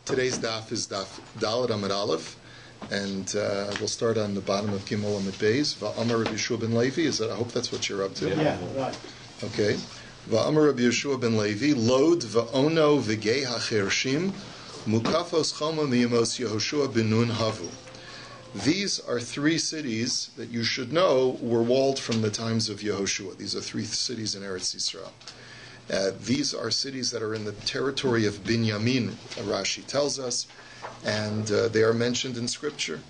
Today's DAF is DAF Dalet Amud Aleph, and we'll start on the bottom of Gimel Amud Beis. Va'amar Rabbi Yeshua ben Levi. I hope that's what you're up to. Yeah, right. Okay. Va'amar Rabbi Yeshua ben Levi. Lod va'ono v'gei ha'chershim mukafos choma miyamos Yehoshua ben Nun havu. These are three cities that you should know were walled from the times of Yehoshua. These are three cities in Eretz Yisrael. These are cities that are in the territory of Binyamin, Rashi tells us, and they are mentioned in Scripture.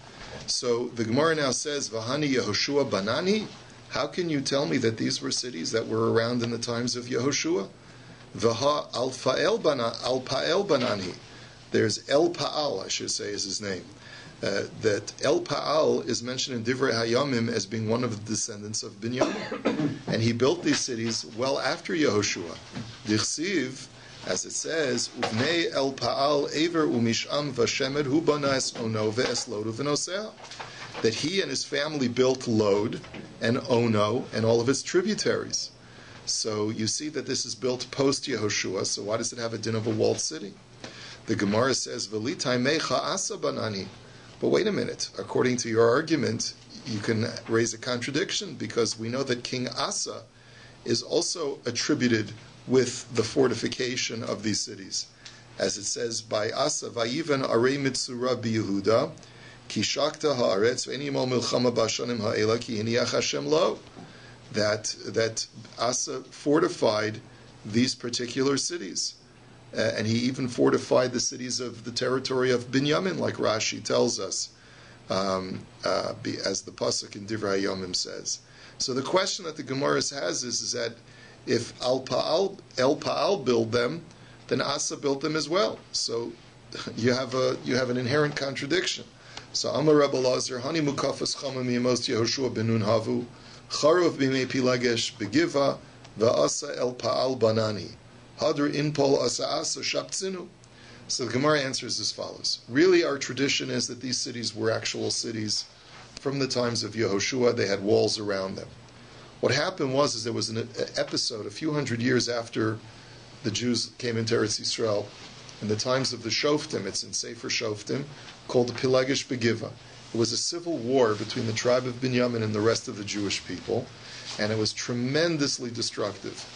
So the Gemara now says, Vahani Yehoshua Banani? How can you tell me that these were cities that were around in the times of Yehoshua? Vaha Al Pa'el Banani. There's El Pa'al, I should say, is his name. That El Pa'al is mentioned in Divrei Hayamim as being one of the descendants of Binyamin. And he built these cities well after Yehoshua. Dichsiv, as it says, Uvnei El Pa'al Ever Umisham Vashemed Hu Banas Ono Ve'es Lodu V'nosea. That he and his family built Lod and Ono and all of its tributaries. So you see that this is built post Yehoshua, so why does it have a din of a walled city? The Gemara says, V'litai Mecha Asa Banani. But wait a minute, according to your argument, you can raise a contradiction because we know that King Asa is also attributed with the fortification of these cities. As it says by Asa, Vayivan Arei Mitzura B'Yehuda, Ki Shakta Haaretz, V'enimo Milchama Bashanim Ha'ela, Ki Hiniach Hashem Lo. That Asa fortified these particular cities. And he even fortified the cities of the territory of Binyamin, like Rashi tells us, as the pasuk in Divrei Hayamim says. So the question that the Gemara has is that if El Pa'al built them, then Asa built them as well. So you have an inherent contradiction. So Amar Rabbi Lazar, Hani Mukafas Chama Miyamos Yehoshua ben Nun Havu, Charov Bimei Pilagesh Begiva, Va'asa El Pa'al Banani. Hadr Inpol Asa Asa Shaptzinu. So the Gemara answers as follows. Really, our tradition is that these cities were actual cities from the times of Yehoshua. They had walls around them. What happened was there was an episode a few hundred years after the Jews came into Eretz Yisrael, in the times of the Shoftim, it's in Sefer Shoftim, called the Pilagish Begiva. It was a civil war between the tribe of Binyamin and the rest of the Jewish people, and it was tremendously destructive.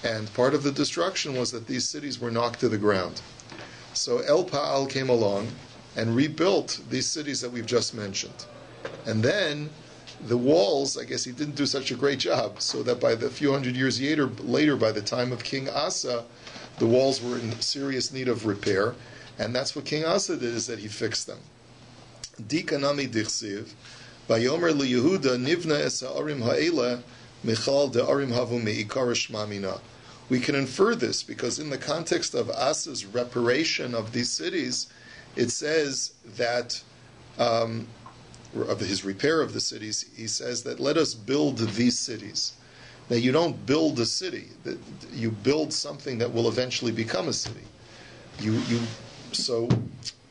And part of the destruction was that these cities were knocked to the ground. So El Pa'al came along and rebuilt these cities that we've just mentioned. And then the walls, I guess he didn't do such a great job, so that by the few hundred years later, by the time of King Asa, the walls were in serious need of repair. And that's what King Asa did, is that he fixed them. Dikanami dichsiv, Vayomer liYehuda nivna es ha'arim ha'ela michal de'arim havu me'ikar shmamina. We can infer this because in the context of Asa's reparation of these cities, it says that, of his repair of the cities, he says that let us build these cities. Now you don't build a city, you build something that will eventually become a city. So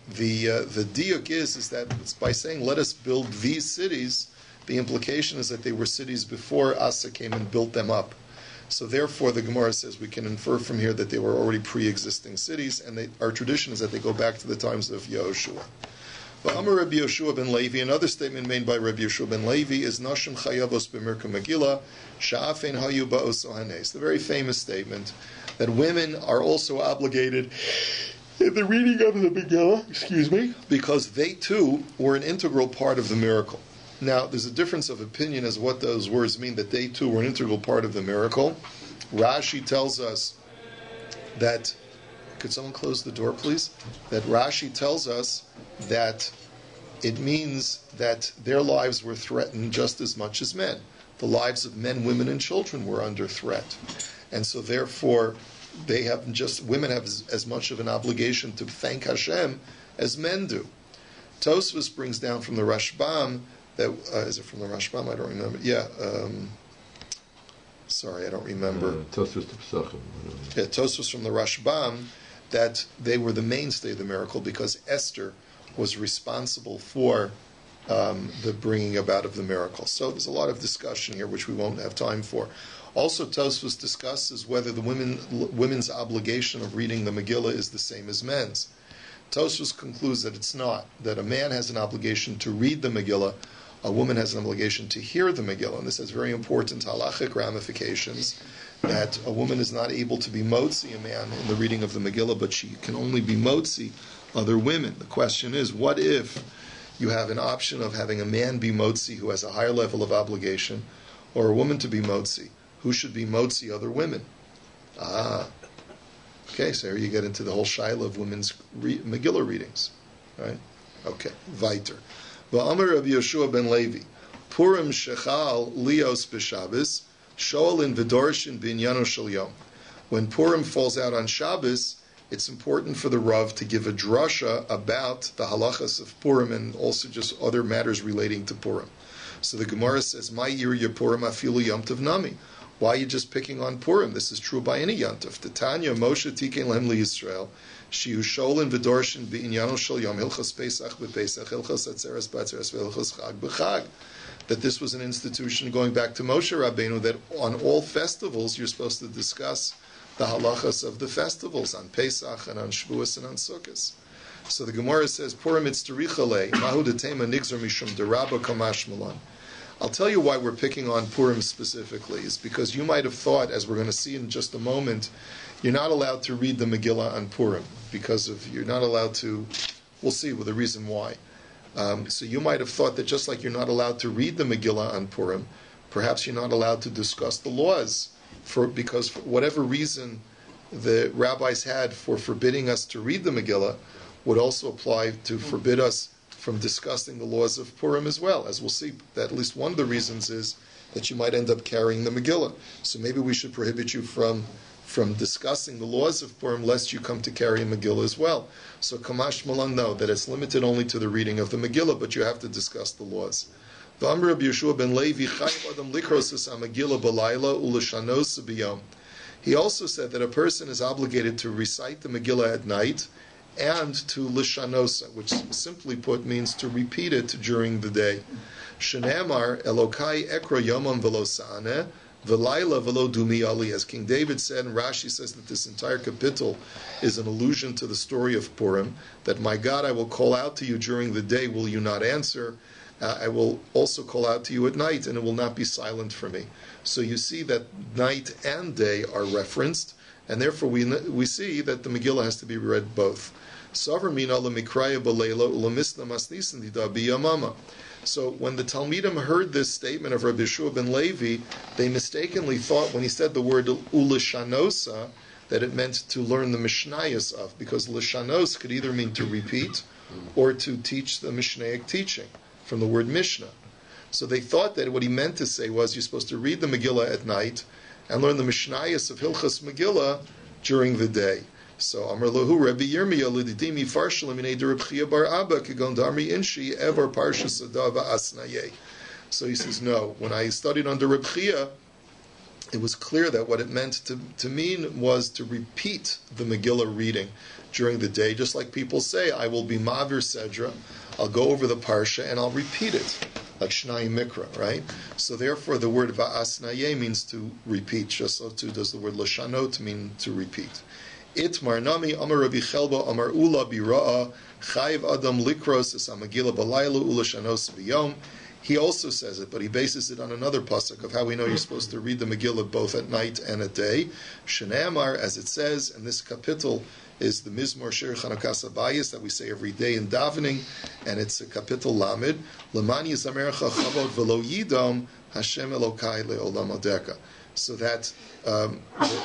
the diuk is that by saying let us build these cities, the implication is that they were cities before Asa came and built them up. So therefore, the Gemara says we can infer from here that they were already pre-existing cities, and our tradition is that they go back to the times of Yehoshua. V'amar Rabbi Yeshua ben Levi, another statement made by Rabbi Yeshua ben Levi is Nashim Chayavos b'Merka Megillah, Sha'afein Hayu Ba'oso Hanes. The very famous statement that women are also obligated in the reading of the Megillah, because they too were an integral part of the miracle. Now, there's a difference of opinion as what those words mean, that they too were an integral part of the miracle. Rashi tells us that, could someone close the door, please? That Rashi tells us that it means that their lives were threatened just as much as men. The lives of men, women, and children were under threat. And so therefore, women have as much of an obligation to thank Hashem as men do. Tosfos brings down from the Rashbam, that is it from the Rashbam? I don't remember. Yeah, sorry, I don't remember. Tosfos to Pesachim. Yeah, Tosfos from the Rashbam, that they were the mainstay of the miracle because Esther was responsible for the bringing about of the miracle. So there's a lot of discussion here, which we won't have time for. Also, Tosfos discusses whether the women's obligation of reading the Megillah is the same as men's. Tosfos concludes that it's not, that a man has an obligation to read the Megillah, a woman has an obligation to hear the Megillah, and this has very important halachic ramifications, that a woman is not able to be motzi a man in the reading of the Megillah, but she can only be motzi other women. The question is, what if you have an option of having a man be motzi who has a higher level of obligation, or a woman to be motzi? Who should be motzi other women? Okay, so here you get into the whole shaila of women's Megillah readings, right? Okay, weiter. Va'amar Rabbi Yeshua ben Levi, Purim shechal lios b'Shabbos, shoalin v'dorshin b'inyano shel yom. When Purim falls out on Shabbos, it's important for the Rav to give a drasha about the halachas of Purim and also just other matters relating to Purim. So the Gemara says, "My yir Purim afilu yom tov nami." Why are you just picking on Purim? This is true by any Yom Tov. Tanya Moshe Tikein Lehem LiYisrael Shiu Sholin V'Dorshin B'inyano Shel Yom Hilchos Pesach B'Pesach Hilchos Atzeres B'Atzeres V'Hilchos Chag B'Chag. That this was an institution going back to Moshe Rabbeinu, that on all festivals you're supposed to discuss the halachas of the festivals, on Pesach and on Shavuos and on Sukkot. So the Gemara says, Purim Itztarichale Mahu Detema Nigzor Mishum Derabba Kamash Malon. I'll tell you why we're picking on Purim specifically, is because you might have thought, as we're going to see in just a moment, you're not allowed to read the Megillah on Purim, because of, you're not allowed to, we'll see with the reason why. So you might have thought that just like you're not allowed to read the Megillah on Purim, perhaps you're not allowed to discuss the laws, because for whatever reason the rabbis had for forbidding us to read the Megillah would also apply to forbid us from discussing the laws of Purim as well. As we'll see, that at least one of the reasons is that you might end up carrying the Megillah. So maybe we should prohibit you from discussing the laws of Purim, lest you come to carry a Megillah as well. So Kamash Malan, know that it's limited only to the reading of the Megillah, but you have to discuss the laws. V'amr Rabbi Yeshua ben Levi, Chaim Adam likros es ha-Megillah b'layla u'lishanos b'yom. He also said that a person is obligated to recite the Megillah at night, and to lishanosa, which simply put means to repeat it during the day. Shenamar Elokai ekra yomam velo sa'aneh v'layla velo dumi ali. As King David said, and Rashi says that this entire capital is an allusion to the story of Purim, that my God, I will call out to you during the day, will you not answer? I will also call out to you at night, and it will not be silent for me. So you see that night and day are referenced, and therefore we see that the Megillah has to be read both. So when the Talmidim heard this statement of Rabbi Yeshua ben Levi, they mistakenly thought when he said the word ulishanosa that it meant to learn the Mishnayos of, because lishanos could either mean to repeat or to teach the Mishnaic teaching from the word Mishnah. So they thought that what he meant to say was you're supposed to read the Megillah at night and learn the Mishnayos of Hilchas Megillah during the day. So Amar Lahu Rabbi Yirmiyah Lididimi Farshalim in Eder Rabchia Bar Abba Kigon Darmi Inshi Ever Parsha Sadava Asnaye. So he says, no, when I studied under Rabchia, it was clear that what it meant to mean was to repeat the Megillah reading during the day, just like people say, I will be Mavir Sedra, I'll go over the Parsha and I'll repeat it, like Shnai Mikra, right? So therefore the word Va'asnaye means to repeat, just so too does the word Lashanot mean to repeat. Itmar nami Amar Rabbi Chelba Amar Ula Bira'a Chayiv Adam Likros Es Amagila Balaylu Ulashanos B'Yom. He also says it, but he bases it on another pasuk of how we know you're supposed to read the Megillah both at night and at day. Shenamar, as it says in this capital, is the Mizmor Shir Chanukah Sabayis that we say every day in davening, and it's a capital Lamed. Lemani Zamercha Chavod Velo Yidom Hashem Elokai Leolam Adeka. So that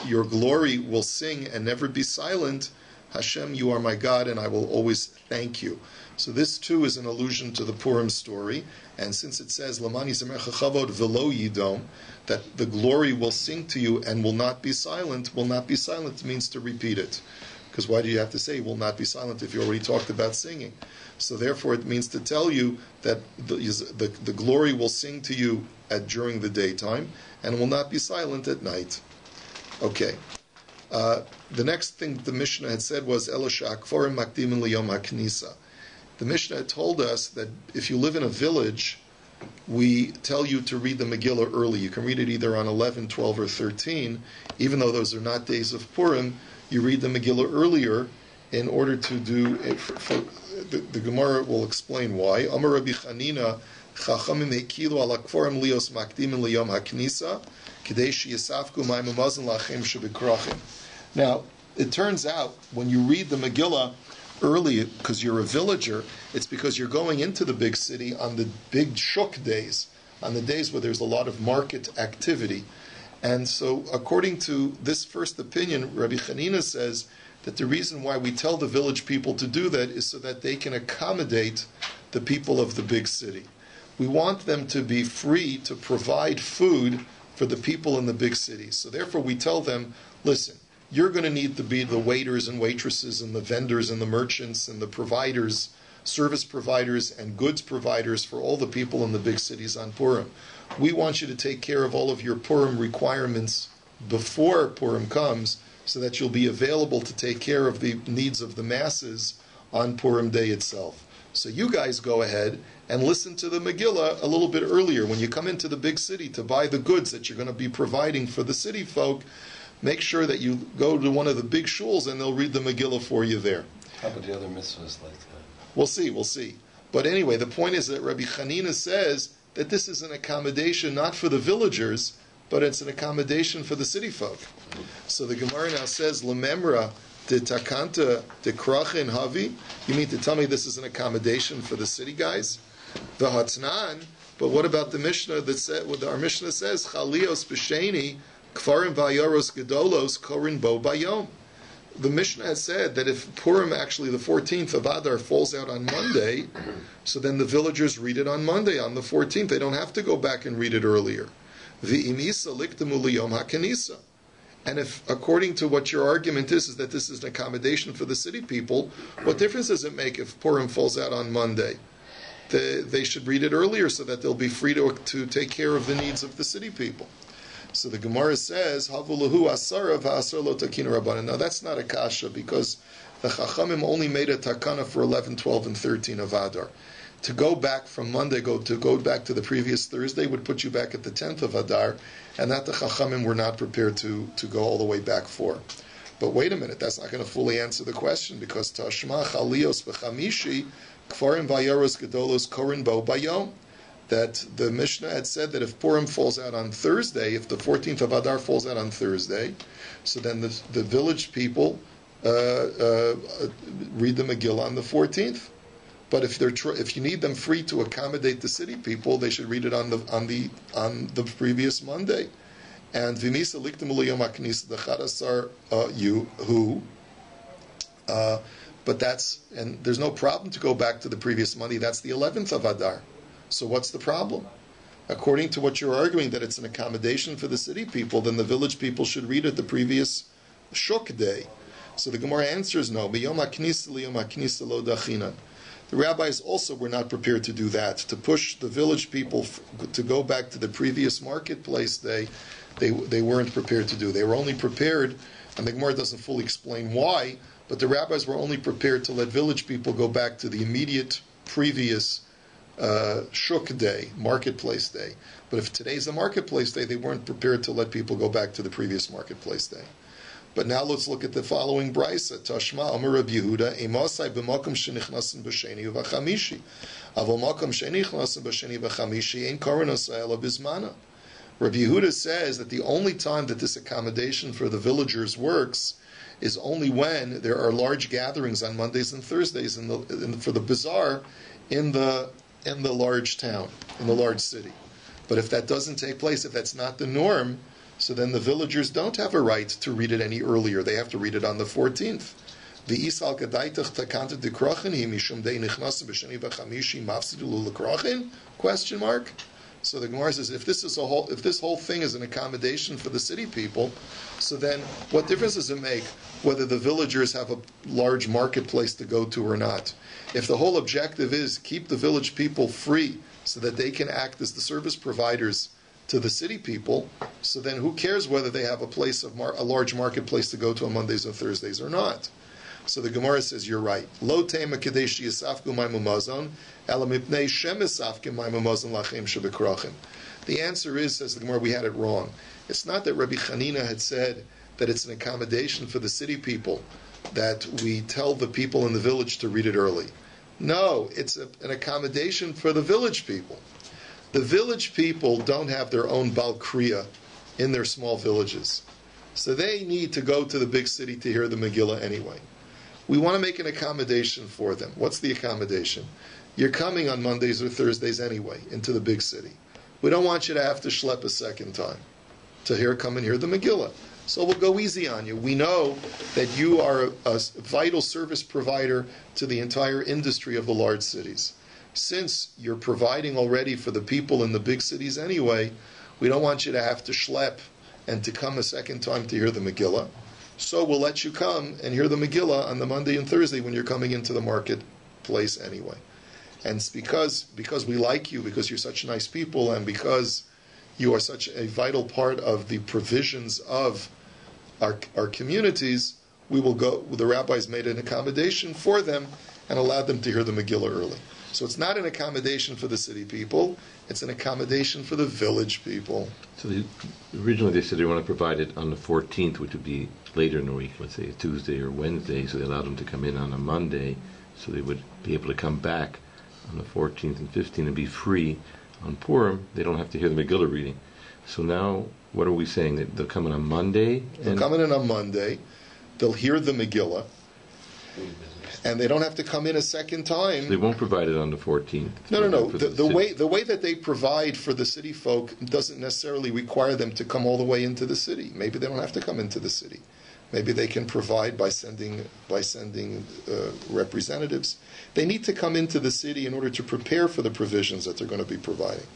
your glory will sing and never be silent. Hashem, you are my God, and I will always thank you. So this too is an allusion to the Purim story, and since it says Lamani Zamercha Chavod Velo Yidom, that the glory will sing to you and will not be silent means to repeat it. Because why do you have to say will not be silent if you already talked about singing? So therefore it means to tell you that the glory will sing to you during the daytime and will not be silent at night. Okay. The next thing the Mishnah had said was Elisha Akforim Makdimin Liyom HaKnisa. The Mishnah had told us that if you live in a village, we tell you to read the Megillah early. You can read it either on 11, 12, or 13. Even though those are not days of Purim, you read the Megillah earlier, in order to do it. The Gemara will explain why. Amar Rabbi Chanina, Chachamim hekilu ala kforim lios makdimin liyom haknisa, k'dei sheyasafku ma'im umazon lachem shebekrachim. Now, it turns out, when you read the Megillah early, because you're a villager, it's because you're going into the big city on the big shuk days, on the days where there's a lot of market activity. And so, according to this first opinion, Rabbi Chanina says that the reason why we tell the village people to do that is so that they can accommodate the people of the big city. We want them to be free to provide food for the people in the big city. So therefore we tell them, listen, you're going to need to be the waiters and waitresses and the vendors and the merchants and the providers, service providers and goods providers for all the people in the big cities on Purim. We want you to take care of all of your Purim requirements before Purim comes, so that you'll be available to take care of the needs of the masses on Purim Day itself. So you guys go ahead and listen to the Megillah a little bit earlier. When you come into the big city to buy the goods that you're going to be providing for the city folk, make sure that you go to one of the big shuls and they'll read the Megillah for you there. How about the other mitzvahs like that? We'll see. But anyway, the point is that Rabbi Chanina says that this is an accommodation not for the villagers, but it's an accommodation for the city folk. So the Gemara now says, Lememra de takanta de krachin havi. You mean to tell me this is an accommodation for the city guys? The Hatznan. But what about the Mishnah that said? What our Mishnah says, Chalios b'sheni kfarim vayoros gedolos korin bo bayom. The Mishnah has said that if Purim, actually the 14th of Adar, falls out on Monday, so then the villagers read it on Monday, on the 14th. They don't have to go back and read it earlier. V'imisa liktamu liyom hakanisa. And if, according to what your argument is that this is an accommodation for the city people, what difference does it make if Purim falls out on Monday? They should read it earlier so that they'll be free to take care of the needs of the city people. So the Gemara says, Havulahu asara v'asar lo takina rabbanan. Now that's not a kasha, because the Chachamim only made a takana for 11, 12, and 13 of Adar. To go back from Monday, go back to the previous Thursday would put you back at the 10th of Adar, and that the Chachamim were not prepared to go all the way back for. But wait a minute, that's not going to fully answer the question, because Tashma Chalios v'chamishi kfarim vayaros gedolos korin bo bayom. That the Mishnah had said that if Purim falls out on Thursday, if the 14th of Adar falls out on Thursday, so then the village people read the Megillah on the 14th. But if you need them free to accommodate the city people, they should read it on the previous Monday. And v'misa liktem l'yom haknisa dechadasar who. But there's no problem to go back to the previous Monday. That's the 11th of Adar. So what's the problem? According to what you're arguing, that it's an accommodation for the city people, then the village people should read it the previous shuk day. So the Gemara answers no. B'yom haknisa l'yom haknisa lo dachinan. The rabbis also were not prepared to do that, to push the village people to go back to the previous marketplace day. They weren't prepared to do. They were only prepared, and the Gemara doesn't fully explain why, but the rabbis were only prepared to let village people go back to the immediate previous shuk day, marketplace day. But if today's a marketplace day, they weren't prepared to let people go back to the previous marketplace day. But now let's look at the following brisa. Tashma Amar Rabbi Yehuda, Emasai b'makom shenichnasim b'sheni v'chamishi. Aval makom shenichnasim b'sheni v'chamishi ein korin osai ela bizmana. Rabbi Yehuda says that the only time that this accommodation for the villagers works is only when there are large gatherings on Mondays and Thursdays for the bazaar in the large town, in the large city. But if that doesn't take place, if that's not the norm, so then the villagers don't have a right to read it any earlier. They have to read it on the 14th. V'isal gadaitach takanta dekrachin hi mishum dei nichnasim b'sheni v'chamishi mafsidu l'krachin? Question mark. So the Gemara says, if this whole thing is an accommodation for the city people, so then what difference does it make whether the villagers have a large marketplace to go to or not? If the whole objective is keep the village people free so that they can act as the service providers to the city people, so then who cares whether they have a large marketplace to go to on Mondays and Thursdays or not? So the Gemara says, you're right. Lo tema kadesh yisafku maimu mazon, ela mipnei shemisafku maimu mazon lachem shebekrachim. The answer is, says the Gemara, we had it wrong. It's not that Rabbi Chanina had said that it's an accommodation for the city people, that we tell the people in the village to read it early. No, it's an accommodation for the village people. The village people don't have their own Bal Kriya in their small villages. So they need to go to the big city to hear the Megillah anyway. We want to make an accommodation for them. What's the accommodation? You're coming on Mondays or Thursdays anyway into the big city. We don't want you to have to schlep a second time to come and hear the Megillah. So we'll go easy on you. We know that you are a vital service provider to the entire industry of the large cities. Since you're providing already for the people in the big cities anyway, we don't want you to have to schlep and to come a second time to hear the Megillah. So we'll let you come and hear the Megillah on the Monday and Thursday when you're coming into the marketplace anyway. And it's because we like you, because you're such nice people, and because you are such a vital part of the provisions of our communities, we will go. The rabbis made an accommodation for them and allowed them to hear the Megillah early. So it's not an accommodation for the city people; it's an accommodation for the village people. So originally they said they want to provide it on the 14th, which would be later in the week, let's say a Tuesday or Wednesday. So they allowed them to come in on a Monday, so they would be able to come back on the 14th and 15th and be free on Purim. They don't have to hear the Megillah reading. So now, what are we saying? That they'll come in on Monday? They'll come in on Monday. They'll hear the Megillah. And they don't have to come in a second time. So they won't provide it on the 14th. No. The way that they provide for the city folk doesn't necessarily require them to come all the way into the city. Maybe they don't have to come into the city. Maybe they can provide by sending representatives. They need to come into the city in order to prepare for the provisions that they're going to be providing.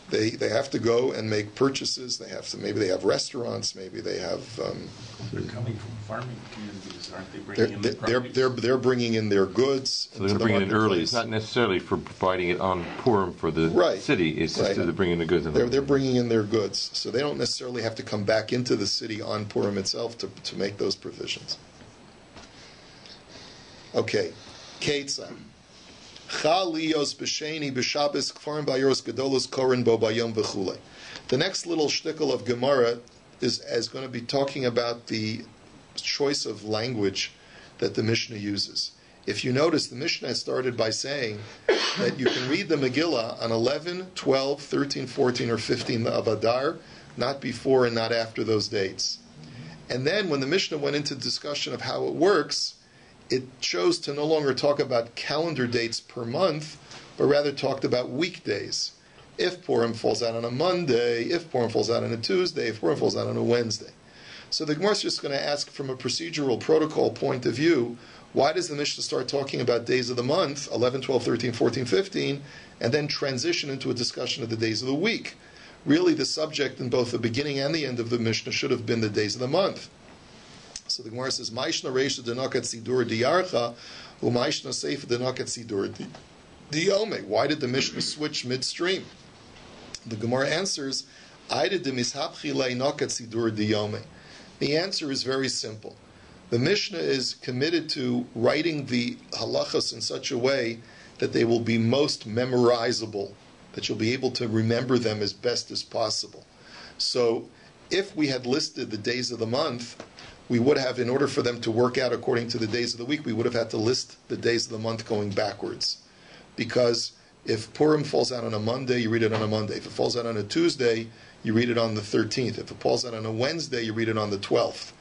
They have to go and make purchases. Maybe they have restaurants. Maybe they have. They're coming from farming communities, aren't they? Bringing in their produce? They're bringing in their goods. So they're bringing it early. It's not necessarily for providing it on Purim for the city. It's just they're bringing the goods in. They're bringing in their goods, so they don't necessarily have to come back into the city on Purim itself to make those provisions. Okay, Ketzah. The next little shtickle of Gemara is going to be talking about the choice of language that the Mishnah uses. If you notice, the Mishnah started by saying that you can read the Megillah on 11, 12, 13, 14, or 15 of Adar, not before and not after those dates. And then when the Mishnah went into discussion of how it works, it chose to no longer talk about calendar dates per month, but rather talked about weekdays. If Purim falls out on a Monday, if Purim falls out on a Tuesday, if Purim falls out on a Wednesday. So the Gemara is just going to ask from a procedural protocol point of view, why does the Mishnah start talking about days of the month, 11, 12, 13, 14, 15, and then transition into a discussion of the days of the week? Really, the subject in both the beginning and the end of the Mishnah should have been the days of the month. So the Gemara says, "Ma'ishna reisha denokat sidur diyarcha, u'ma'ishna seifa denokat sidur diyome." Why did the Mishnah switch midstream? The Gemara answers, "Aida de mishapchi leinokat sidur diyome." The answer is very simple. The Mishnah is committed to writing the halachas in such a way that they will be most memorizable, that you'll be able to remember them as best as possible. So, if we had listed the days of the month, we would have, in order for them to work out according to the days of the week, we would have had to list the days of the month going backwards. Because if Purim falls out on a Monday, you read it on a Monday. If it falls out on a Tuesday, you read it on the 13th. If it falls out on a Wednesday, you read it on the 12th.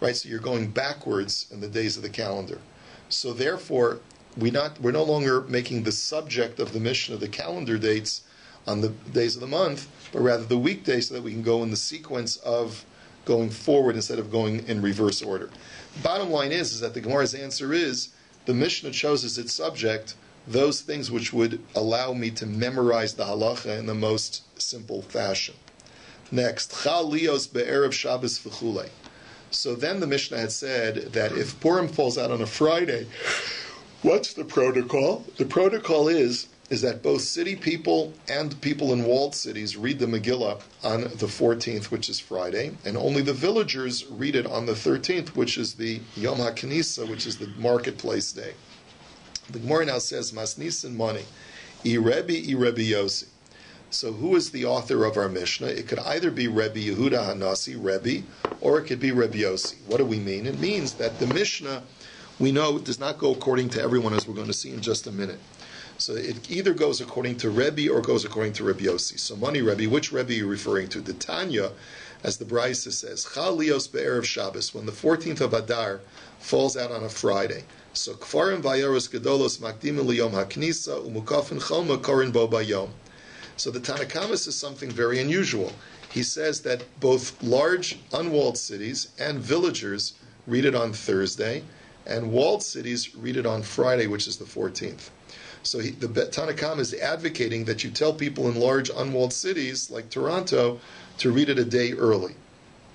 Right? So you're going backwards in the days of the calendar. So therefore, we're no longer making the subject of the Mishnah the calendar dates on the days of the month, but rather the weekdays, so that we can go in the sequence of going forward instead of going in reverse order. Bottom line is that the Gemara's answer is the Mishnah chose as its subject those things which would allow me to memorize the halacha in the most simple fashion. Next, Chal lios be'erev Shabbos v'chulei. So then the Mishnah had said that if Purim falls out on a Friday, what's the protocol? The protocol is that both city people and people in walled cities read the Megillah on the 14th, which is Friday, and only the villagers read it on the 13th, which is the Yom HaKnisa, which is the marketplace day. The Gemara now says, Masnisin Mani, I Rebbe Yossi. So who is the author of our Mishnah? It could either be Rebbe Yehuda Hanasi, Rebbe, or it could be Rebbe Yossi. What do we mean? It means that the Mishnah, we know, does not go according to everyone, as we're going to see in just a minute. So it either goes according to Rebbe or goes according to Rebbe Yossi. So Mani Rebbe, which Rebbe are you referring to? The Tanya, as the Braisa says, Chal Lios Be'erev Shabbos, when the 14th of Adar falls out on a Friday. So Kfarim Vayaros Gedolos Makdim Liyom HaKnisa Umukafin Choma Korin Bo Bayom. So the Tanakhama says something very unusual. He says that both large unwalled cities and villagers read it on Thursday, and walled cities read it on Friday, which is the 14th. So the Tanakhama is advocating that you tell people in large unwalled cities like Toronto to read it a day early.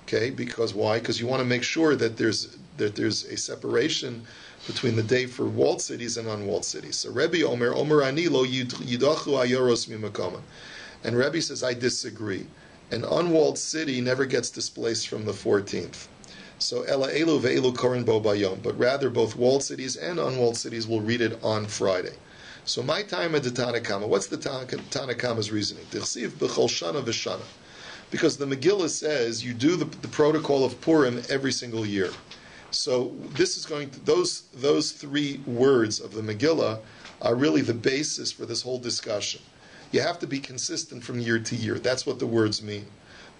Okay, because why? Because you want to make sure that there's a separation between the day for walled cities and unwalled cities. So Rebbe Omer Ani lo yidachu ayoros mimakoman. And Rebbe says, I disagree. An unwalled city never gets displaced from the 14th. So Ela Elu ve'elu korin bo bayom. But rather, both walled cities and unwalled cities will read it on Friday. So my time at the Tanakhama, what's the Tanakhama's reasoning? Tichsiv b'chol shana v'shana. Because the Megillah says you do the protocol of Purim every single year. So this is going to, those three words of the Megillah are really the basis for this whole discussion. You have to be consistent from year to year. That's what the words mean.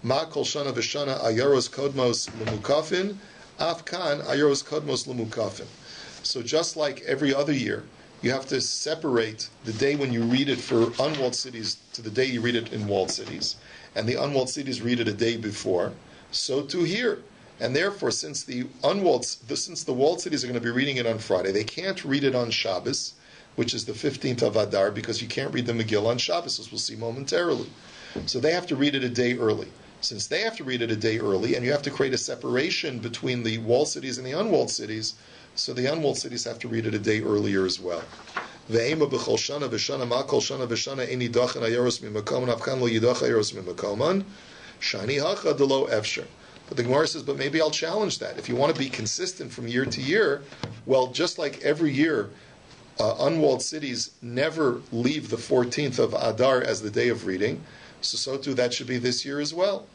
Ma kol shana v'shana ayaros kodmos l'mukafin, afkan ayaros kodmos l'mukafin. So just like every other year, you have to separate the day when you read it for unwalled cities to the day you read it in walled cities. And the unwalled cities read it a day before. So too here. And therefore, since the walled cities are going to be reading it on Friday, they can't read it on Shabbos, which is the 15th of Adar, because you can't read the Megillah on Shabbos, as we'll see momentarily. So they have to read it a day early. Since they have to read it a day early, and you have to create a separation between the walled cities and the unwalled cities, so the unwalled cities have to read it a day earlier as well. Ve'ema b'chol shana v'shana ma kol shana v'shana eni dachen ayaros mimakoman afkan lo yidach ayaros mimakoman shani hacha delo efsher. But the Gemara says, but maybe I'll challenge that. If you want to be consistent from year to year, well, just like every year, unwalled cities never leave the 14th of Adar as the day of reading, so too that should be this year as well.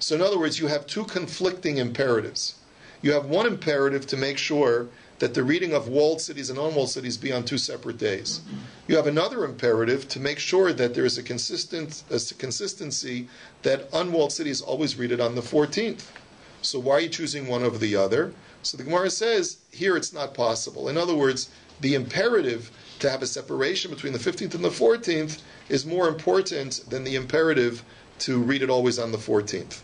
So in other words, you have two conflicting imperatives. You have one imperative to make sure that the reading of walled cities and unwalled cities be on two separate days. You have another imperative to make sure that there is a consistency that unwalled cities always read it on the 14th. So why are you choosing one over the other? So the Gemara says, here it's not possible. In other words, the imperative to have a separation between the 15th and the 14th is more important than the imperative to read it always on the 14th.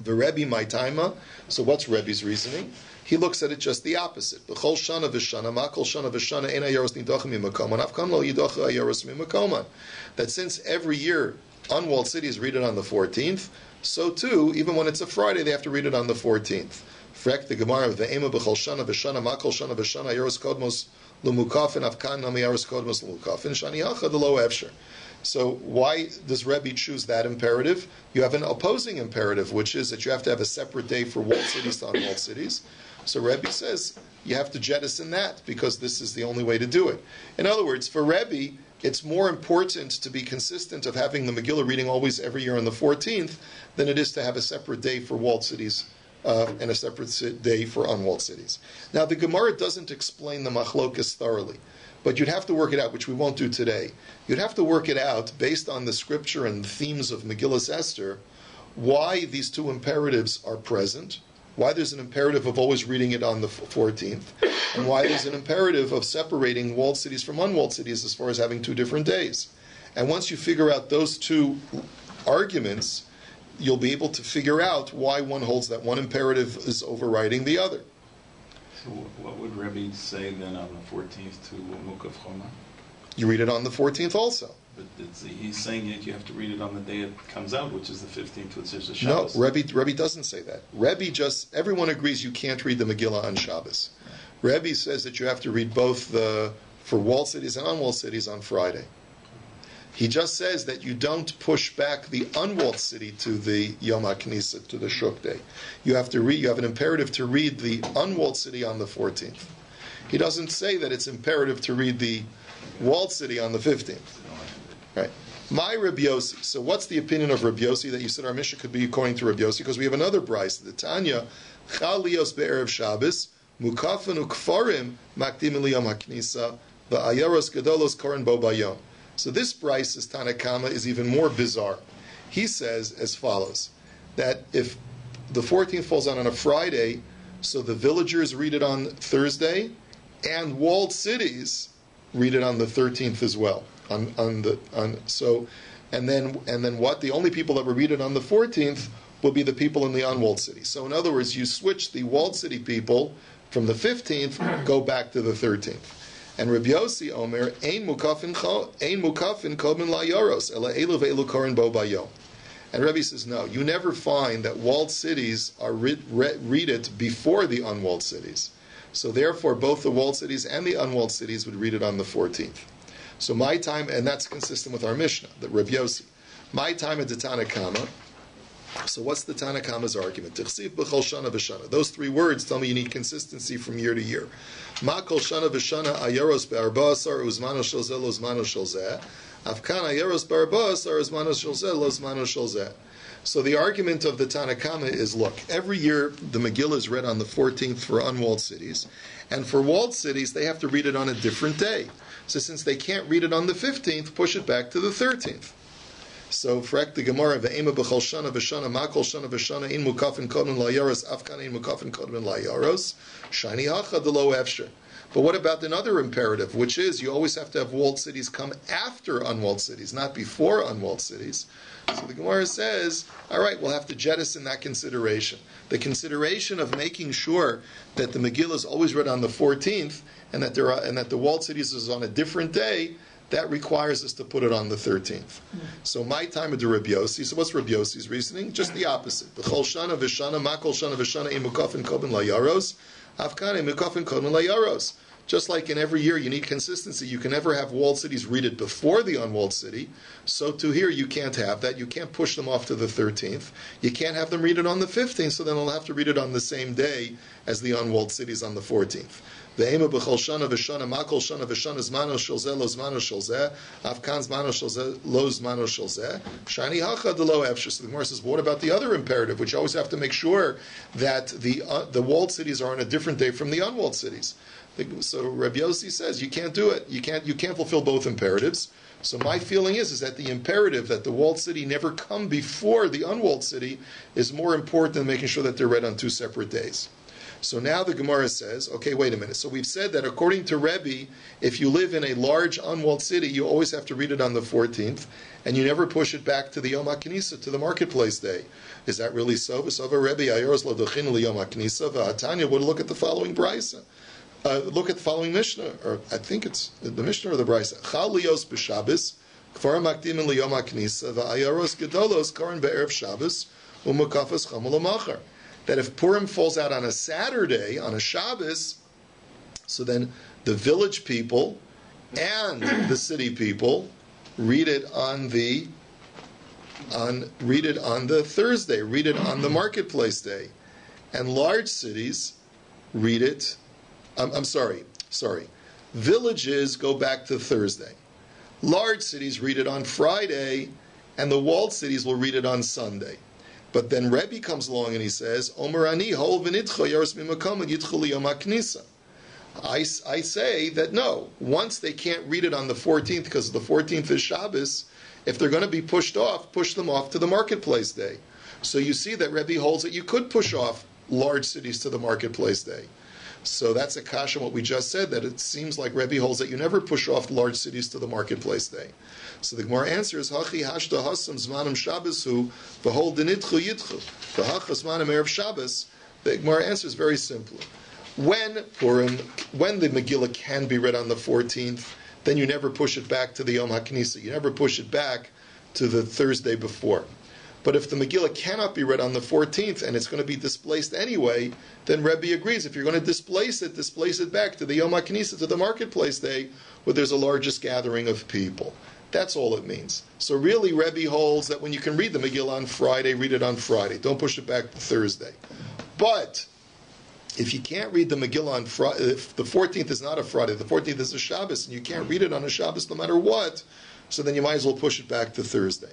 The Rebbe, my taima, so what's Rebbe's reasoning? He looks at it just the opposite. B'chol shana v'shana, ma kol shana v'shana, ein ayaros nidachim mimakoman, afkan lo yidacha ayaros mimakoman. That since every year unwalled cities read it on the 14th, so too, even when it's a Friday, they have to read it on the 14th. Frek the Gemara, ve'ema b'chol shana v'shana, ma kol shana v'shana, ayaros kodmos l'mukafin, afkan nam ayaros kodmos l'mukafin, shani hacha d'lo efsher. So why does Rebbe choose that imperative? You have an opposing imperative, which is that you have to have a separate day for walled cities to unwalled cities. So Rebbe says you have to jettison that because this is the only way to do it. In other words, for Rebbe, it's more important to be consistent of having the Megillah reading always every year on the 14th than it is to have a separate day for walled cities and a separate day for unwalled cities. Now, the Gemara doesn't explain the machlokas thoroughly, but you'd have to work it out, which we won't do today. You'd have to work it out based on the scripture and the themes of Megillah Esther, why these two imperatives are present, why there's an imperative of always reading it on the 14th, and why there's an imperative of separating walled cities from unwalled cities as far as having two different days. And once you figure out those two arguments, you'll be able to figure out why one holds that one imperative is overriding the other. So what would Rebbe say then on the 14th to Mukav Choma? You read it on the 14th also. But he's saying that you have to read it on the day it comes out, which is the 15th, which is the Shabbos. No, Rebbe doesn't say that. Everyone agrees you can't read the Megillah on Shabbos. Rebbe says that you have to read both for walled cities and unwalled cities on Friday. He just says that you don't push back the unwalled city to the Yom HaKnisa, to the Shuk Day. You have an imperative to read the unwalled city on the 14th. He doesn't say that it's imperative to read the walled city on the 15th. Right. My Rabbi Yossi. So what's the opinion of Rabbi Yossi that you said our Mishnah could be according to Rabbi Yossi? Because we have another brayso, the Tanya, Chal lios be'erev Shabbos, mukafan ukfarim makdim liyom haknisa, va'ayaros gedolos koren bo bayom. So this brayso, Tanakama, is even more bizarre. He says as follows, that if the 14th falls on a Friday, so the villagers read it on Thursday, and walled cities read it on the 13th as well. And then what? The only people that will read it on the 14th will be the people in the unwalled city. So in other words, you switch the walled city people from the 15th, go back to the 13th. And Rabbi Yossi Omer, Ein mukafin komin la yaros, ela elu ve'elu koren bo bayom. And Rabbi says, no, you never find that walled cities are read it before the unwalled cities. So therefore, both the walled cities and the unwalled cities would read it on the 14th. So my time, and that's consistent with our Mishnah, the Rav Yossi. My time at the Tanakama. So what's the Tanakama's argument? Tichsiv b'chol shana v'shana. Those three words tell me you need consistency from year to year. Ma kol shana v'shana ayaros be'arba'asar uzmano shel zeh lo zmano shel zeh. Afkan ayaros be'arba'asar uzmano shel zeh lo zmano shel zeh. So the argument of the Tanakama is, look, every year the Megillah is read on the 14th for unwalled cities, and for walled cities they have to read it on a different day. So since they can't read it on the 15th, push it back to the 13th. So frek the Gemara, ve'ema b'chol shana v'shana, ma kol shana v'shana, in mukafin kodmin la yaros, afkan in mukafin kodmin la yaros, shani hacha delo efsher. But what about another imperative, which is you always have to have walled cities come after unwalled cities, not before unwalled cities. So the Gemara says, all right, we'll have to jettison that consideration. The consideration of making sure that the Megillah is always read on the 14th and that the walled cities is on a different day, that requires us to put it on the 13th. So my time at the Rabbi Yossi, so what's Rabbi Yossi's reasoning? Just the opposite. B'chol shana v'shana, ma kol shana v'shana, im mukafin kodmin la yaros, afkan im mukafin kodmin la yaros. Just like in every year you need consistency, you can never have walled cities read it before the unwalled city. So to here you can't have that. You can't push them off to the 13th. You can't have them read it on the 15th, so then they'll have to read it on the same day as the unwalled cities on the 14th. Ve'ema b'chol shana v'shana, ma kol shana v'shana, zmano shel zeh, lo zmano shel zeh, afkan zmano shel zeh, lo zmano shel zeh, shani hacha delo efsher. So the Gemara says, well, what about the other imperative, which you always have to make sure that the walled cities are on a different day from the unwalled cities? So Rabbi Yossi says you can't do it. You can't fulfill both imperatives. So my feeling is that the imperative that the walled city never come before the unwalled city is more important than making sure that they're read on two separate days. So now the Gemara says, okay, wait a minute. So we've said that according to Rebbe, if you live in a large unwalled city, you always have to read it on the 14th, and you never push it back to the Yom HaKnisa, to the marketplace day. Is that really so? V'sova Rebbe ayoros lo dochin li Yom HaKnisa v'hatanya. Would look at the following brayso. Look at the following Mishnah, or I think it's the Mishnah or the Brayso. Chal lios b'Shabbos, kfar makdim liyom haknisa, va'ayaros gedolos karan be'erev Shabbos, u'mukafas chamol machar. That if Purim falls out on a Saturday, on a Shabbos, so then the village people and the city people read it on the Thursday, read it on the marketplace day, and large cities read it. I'm sorry. Villages go back to Thursday. Large cities read it on Friday, and the walled cities will read it on Sunday. But then Rebbe comes along and he says, Omer ani hol v'nitcho yaros mimakom yitchu liyom haknisa. I say that no, once they can't read it on the 14th because the 14th is Shabbos, if they're going to be pushed off, push them off to the marketplace day. So you see that Rebbe holds that you could push off large cities to the marketplace day. So that's a kasha what we just said, that it seems like Rebbe holds that you never push off large cities to the marketplace day. So the Gemara answers, Hachi hashta hasam zmanim Shabbosu, v'hol denitchu yitchu, v'hacha zmanim erev Shabbos. The Gemara answers very simply. When the Megillah can be read on the 14th, then you never push it back to the Yom HaKnisa. You never push it back to the Thursday before. But if the Megillah cannot be read on the 14th and it's going to be displaced anyway, then Rebbe agrees. If you're going to displace it back to the Yom HaKnisa, to the marketplace day, where there's the largest gathering of people. That's all it means. So really, Rebbe holds that when you can read the Megillah on Friday, read it on Friday. Don't push it back to Thursday. But if you can't read the Megillah on Friday, if the 14th is not a Friday, the 14th is a Shabbos, and you can't read it on a Shabbos no matter what, so then you might as well push it back to Thursday.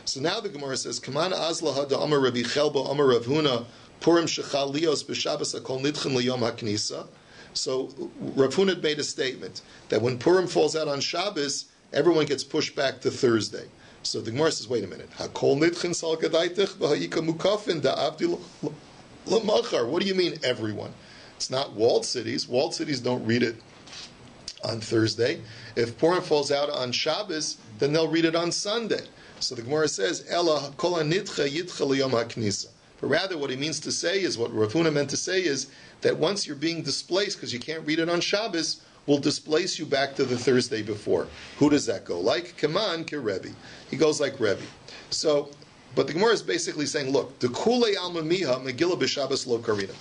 So now the Gemara says, Kaman azlaha da Amar Rabbi Chelbo Amar Rav Huna Purim shechal lios b'Shabbos hakol nidchen liyom haknisa. So Rav Huna made a statement that when Purim falls out on Shabbos, everyone gets pushed back to Thursday. So the Gemara says, wait a minute. Hakol nidchen sal gadaitich v'ha'ika mukafin da'avdi l'machar. What do you mean, everyone? It's not walled cities. Walled cities don't read it on Thursday. If Purim falls out on Shabbos, then they'll read it on Sunday. So the Gemara says, Ela kol hanitcha yitcha liyom haknisa. But rather what he means to say is, what Rav Huna meant to say is, that once you're being displaced because you can't read it on Shabbos, will displace you back to the Thursday before. Who does that go like? Kaman ke Rebbe. He goes like Rebbe. So, but the Gemara is basically saying, look, the kulei alma miha Megillah b'Shabbos lo karina.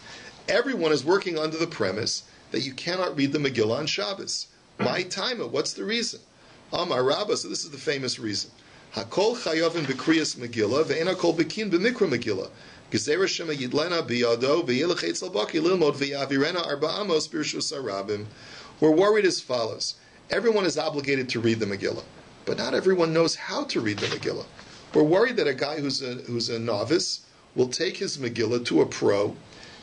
Everyone is working under the premise that you cannot read the Megillah on Shabbos. My time, what's the reason? Amar Rabba, so this is the famous reason. Hakol chayavim b'kriyas Megillah ve'en hakol b'kin b'mikra Megillah. Gezerah shema yidlena biyado v'yelech etzel baki lilmod v'yavirena arba amos b'rshus harabim. We're worried as follows. Everyone is obligated to read the Megillah, but not everyone knows how to read the Megillah. We're worried that a guy who's a novice will take his Megillah to a pro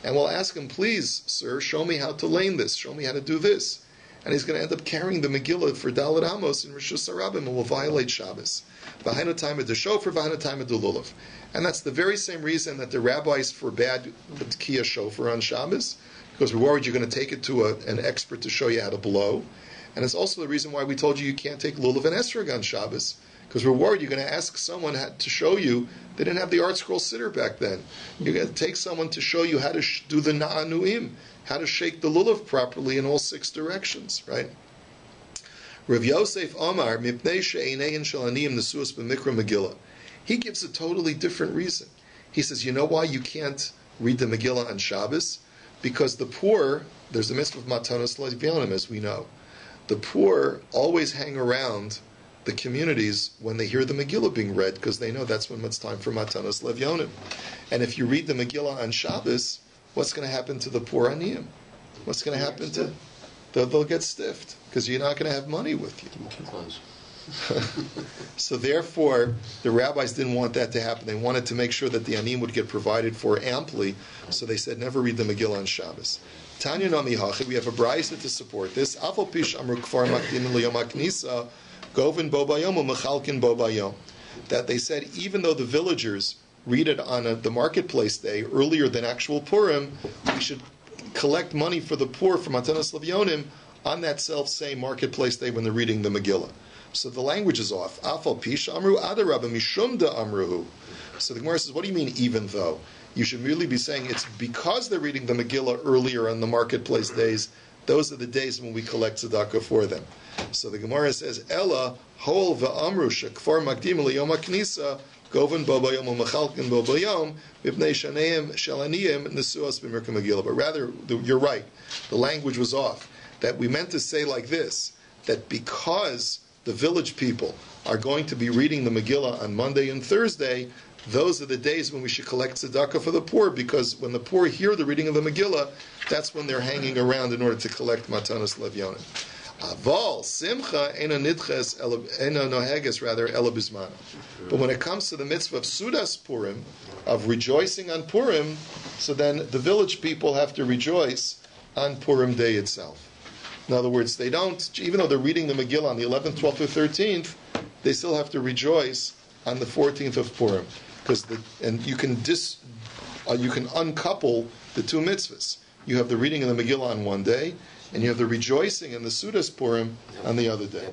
and will ask him, please, sir, show me how to lane this, show me how to do this. And he's going to end up carrying the Megillah for Dalet Amos in Rishus Harabim and will violate Shabbos. V'hainu time of the shofar, v'hainu time of the lulav. And that's the very same reason that the rabbis forbade the Tkiyah shofar on Shabbos, because we're worried you're going to take it to an expert to show you how to blow. And it's also the reason why we told you can't take lulav and esrog on Shabbos, because we're worried you're going to ask someone to show you. They didn't have the art scroll sitter back then. You're going to take someone to show you how to do the na'anuim, how to shake the lulav properly in all 6 directions, right? Rav Yosef Omar, mipnei she'einein shalaniyim nesuas b'mikra Megillah. He gives a totally different reason. He says, you know why you can't read the Megillah on Shabbos? Because the poor, there's a mitzvah of matanos levyonim, as we know. The poor always hang around the communities when they hear the Megillah being read, because they know that's when it's time for matanos levyonim. And if you read the Megillah on Shabbos, what's going to happen to the poor aniyim? What's going to happen to... They'll get stiffed, because you're not going to have money with you. So therefore, the rabbis didn't want that to happen. They wanted to make sure that the aniyim would get provided for amply, so they said never read the Megillah on Shabbos. Tanya Nami Hachi, we have a brayso to support this. Afal pish amru kfar makdim l'yom haknisa, govin bo bayom u'mechalkin bo bayom. That they said even though the villagers read it on the marketplace day earlier than actual Purim, we should collect money for the poor from Matanos Levyonim on that self-same marketplace day when they're reading the Megillah. So the language is off. Afal pish amru adarabba mishum da amruhu. So the Gemara says, what do you mean even though? You should really be saying it's because they're reading the Megillah earlier on the marketplace days. Those are the days when we collect tzedakah for them. So the Gemara says, Ella hol va'amru shekfar makdim liyom haknisa goven bo bayom u'mechalkin bo bayom mipnei shaneim shalaniyim nesuas b'mirka Megillah. But rather, you're right. The language was off. That we meant to say like this, that because the village people are going to be reading the Megillah on Monday and Thursday, those are the days when we should collect tzedakah for the poor, because when the poor hear the reading of the Megillah, that's when they're hanging around in order to collect matanos levyonim. Aval simcha ena nidches ena noheges rather ela bismana. But when it comes to the mitzvah of Sudas Purim, of rejoicing on Purim, so then the village people have to rejoice on Purim day itself. In other words, they don't, even though they're reading the Megillah on the 11th, 12th, or 13th, they still have to rejoice on the 14th of Purim, and you can uncouple the 2 mitzvahs. You have the reading of the Megillah on one day, and you have the rejoicing in the Sudas Purim on the other day.